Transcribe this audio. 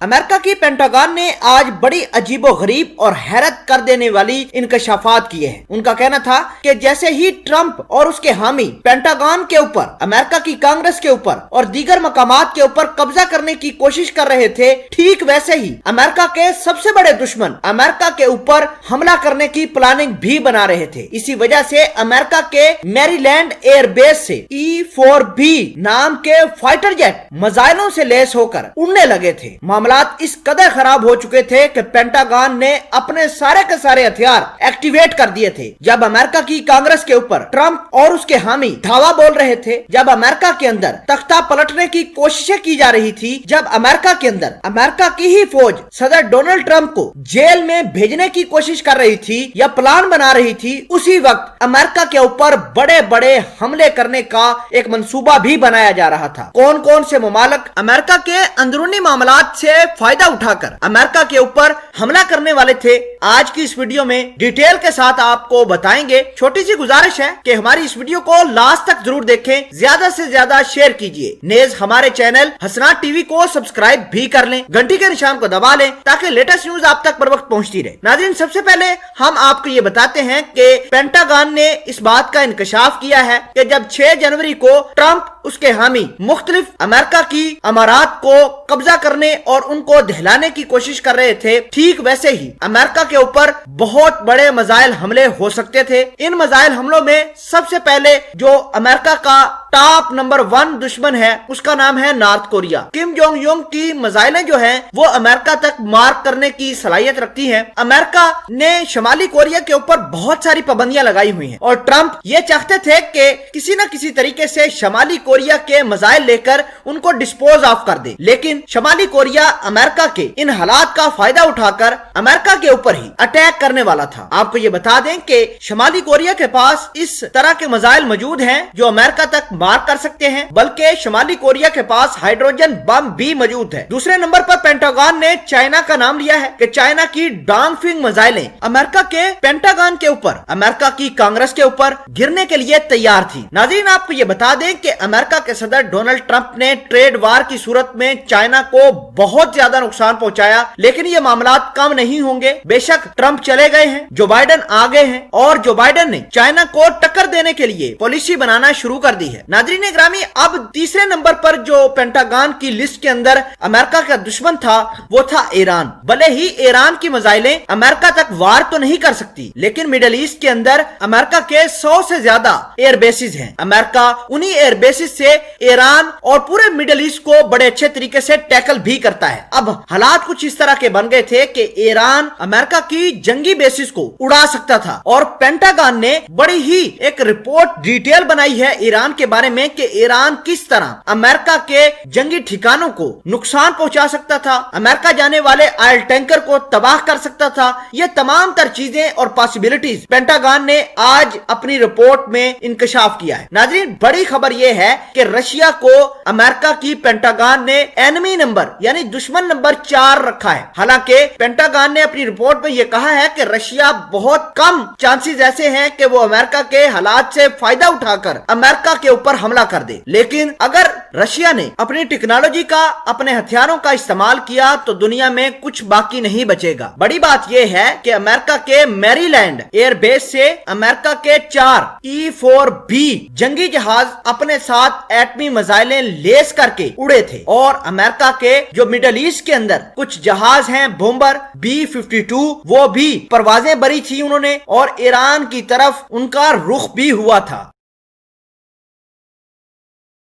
امریکہ کی پینٹاگن نے آج بڑی عجیب و غریب اور حیرت کر دینے والی انکشافات کیے ہیں۔ ان کا کہنا تھا کہ جیسے ہی ٹرمپ اور اس کے حامی پینٹاگن کے اوپر، امریکہ کی کانگریس کے اوپر اور دیگر مقامات کے اوپر قبضہ کرنے کی کوشش کر رہے تھے، ٹھیک ویسے ہی امریکہ کے سب سے بڑے دشمن امریکہ کے اوپر حملہ کرنے کی پلاننگ بھی بنا رہے تھے۔ اسی وجہ سے امریکہ کے میری لینڈ ایئر بیس سے E-4B نام کے فائٹر جیٹ میزائلوں سے لیس ہو کر اڑنے لگے تھے۔ معاملات اس قدر خراب ہو چکے تھے کہ پینٹاگن نے اپنے سارے کے سارے ہتھیار ایکٹیویٹ کر دیے تھے۔ جب امریکہ کی کانگریس کے اوپر ٹرمپ اور اس کے حامی دھاوا بول رہے تھے، جب امریکہ کے اندر تختہ پلٹنے کی کوششیں کی جا رہی تھی، جب امریکہ کے اندر امریکہ کی ہی فوج صدر ڈونلڈ ٹرمپ کو جیل میں بھیجنے کی کوشش کر رہی تھی یا پلان بنا رہی تھی، اسی وقت امریکہ کے اوپر بڑے بڑے حملے کرنے کا ایک منصوبہ بھی بنایا جا رہا تھا۔ کون کون سے ممالک امریکہ کے اندرونی معاملات سے فائدہ اٹھا کر امریکہ کے اوپر حملہ کرنے والے تھے، آج کی اس ویڈیو میں ڈیٹیل کے ساتھ آپ کو بتائیں گے۔ چھوٹی سی گزارش ہے کہ ہماری اس ویڈیو کو لاسٹ تک ضرور دیکھیں، زیادہ سے زیادہ شیئر کیجئے، نیز ہمارے چینل حسنات ٹی وی کو سبسکرائب بھی کر لیں، گھنٹی کے نشان کو دبا لیں تاکہ لیٹسٹ نیوز آپ تک پر وقت پہنچتی رہے۔ ناظرین، سب سے پہلے ہم آپ کو یہ بتاتے ہیں کہ پینٹاگن نے اس بات کا انکشاف کیا ہے کہ جب 6 جنوری کو ٹرمپ اس کے حامی مختلف امریکہ کی امارات کو قبضہ کرنے اور ان کو دہلانے کی کوشش کر رہے تھے، ٹھیک ویسے ہی امریکہ کے اوپر بہت بڑے میزائل حملے ہو سکتے تھے۔ ان میزائل حملوں میں سب سے پہلے جو امریکہ کا ٹاپ نمبر 1 دشمن ہے، اس کا نام ہے north Korea. Kim Jong Jung کی میزائلیں جو ہیں وہ امریکہ تک مارک کرنے کی صلاحیت رکھتی ہیں۔ امریکہ نے شمالی کوریا کے اوپر بہت ساری پابندیاں لگائی ہوئی ہیں اور ٹرمپ یہ چاہتے تھے کہ کسی نہ کسی طریقے سے شمالی کوریا کے میزائل لے کر ان کو ڈسپوز آف کر دے، لیکن شمالی کوریا امریکہ کے ان حالات کا فائدہ اٹھا کر امریکہ کے اوپر ہی اٹیک کرنے والا تھا۔ آپ کو یہ بتا دیں کہ شمالی کوریا کے پاس اس طرح کے میزائل موجود ہیں جو امریکہ تک مار کر سکتے ہیں، بلکہ شمالی کوریا کے پاس ہائیڈروجن بم بھی موجود ہے۔ دوسرے نمبر پر پینٹاگن نے چائنا کا نام لیا ہے کہ چائنا کی ڈانگ فنگ میزائلیں امریکہ کے پینٹاگن کے اوپر، امریکہ کی کانگریس کے اوپر گرنے کے لیے تیار تھی۔ ناظرین، آپ کو یہ بتا دیں کہ امریکہ کے صدر ڈونلڈ ٹرمپ نے ٹریڈ وار کی صورت میں چائنا کو بہت زیادہ نقصان پہنچایا، لیکن یہ معاملات کم نہیں ہوں گے۔ بے شک ٹرمپ چلے گئے ہیں، جو بائیڈن آ گئے ہیں اور جو بائیڈن نے چائنا کو ٹکر دینے کے لیے پالیسی بنانا شروع کر دی ہے۔ ناظرین گرامی، اب تیسرے نمبر پر جو پینٹاگن کی لسٹ کے اندر امریکہ کا دشمن تھا وہ تھا ایران۔ بھلے ہی ایران کی میزائلیں امریکہ تک وار تو نہیں کر سکتی، لیکن مڈل ایسٹ کے اندر امریکہ کے 100 سے زیادہ ایئر بیسز ہیں۔ امریکہ انہی ایئر بیسز سے ایران اور پورے مڈل ایسٹ کو بڑے اچھے طریقے سے ٹیکل بھی کرتا ہے۔ اب حالات کچھ اس طرح کے بن گئے تھے کہ ایران امریکہ کی جنگی بیسز کو اڑا سکتا تھا، اور پینٹاگن نے بڑی ہی ایک رپورٹ ڈیٹیل بنائی ہے ایران کے بارے میں کہ ایران کس طرح امریکہ کے جنگی ٹھکانوں کو نقصان پہنچا سکتا تھا، امریکہ جانے والے آئل ٹینکر کو تباہ کر سکتا تھا۔ یہ تمام تر چیزیں اور پاسبلٹیز پینٹاگن نے آج اپنی رپورٹ میں انکشاف کیا ہے۔ ناظرین، بڑی خبر یہ ہے کہ رشیا کو امریکہ کی پینٹاگن نے اینمی نمبر یعنی دشمن نمبر 4 رکھا ہے۔ حالانکہ پینٹاگن نے اپنی رپورٹ میں یہ کہا ہے کہ رشیا بہت کم چانسز ایسے ہیں کہ وہ امریکہ کے حالات سے فائدہ اٹھا کر امریکہ کے اوپر حملہ کر دے، لیکن اگر رشیا نے اپنی ٹیکنالوجی کا، اپنے ہتھیاروں کا استعمال کیا تو دنیا میں کچھ باقی نہیں بچے گا۔ بڑی بات یہ ہے کہ امریکہ کے میری لینڈ ایئر بیس سے امریکہ کے 4 E-4B جنگی جہاز اپنے ساتھ ایٹمی میزائلیں لیس کر کے اڑے تھے، اور امریکہ کے جو مڈل ایسٹ کے اندر کچھ جہاز ہیں بومبر B-52، وہ بھی پروازیں بری تھی انہوں نے، اور ایران کی طرف ان کا رخ بھی ہوا تھا۔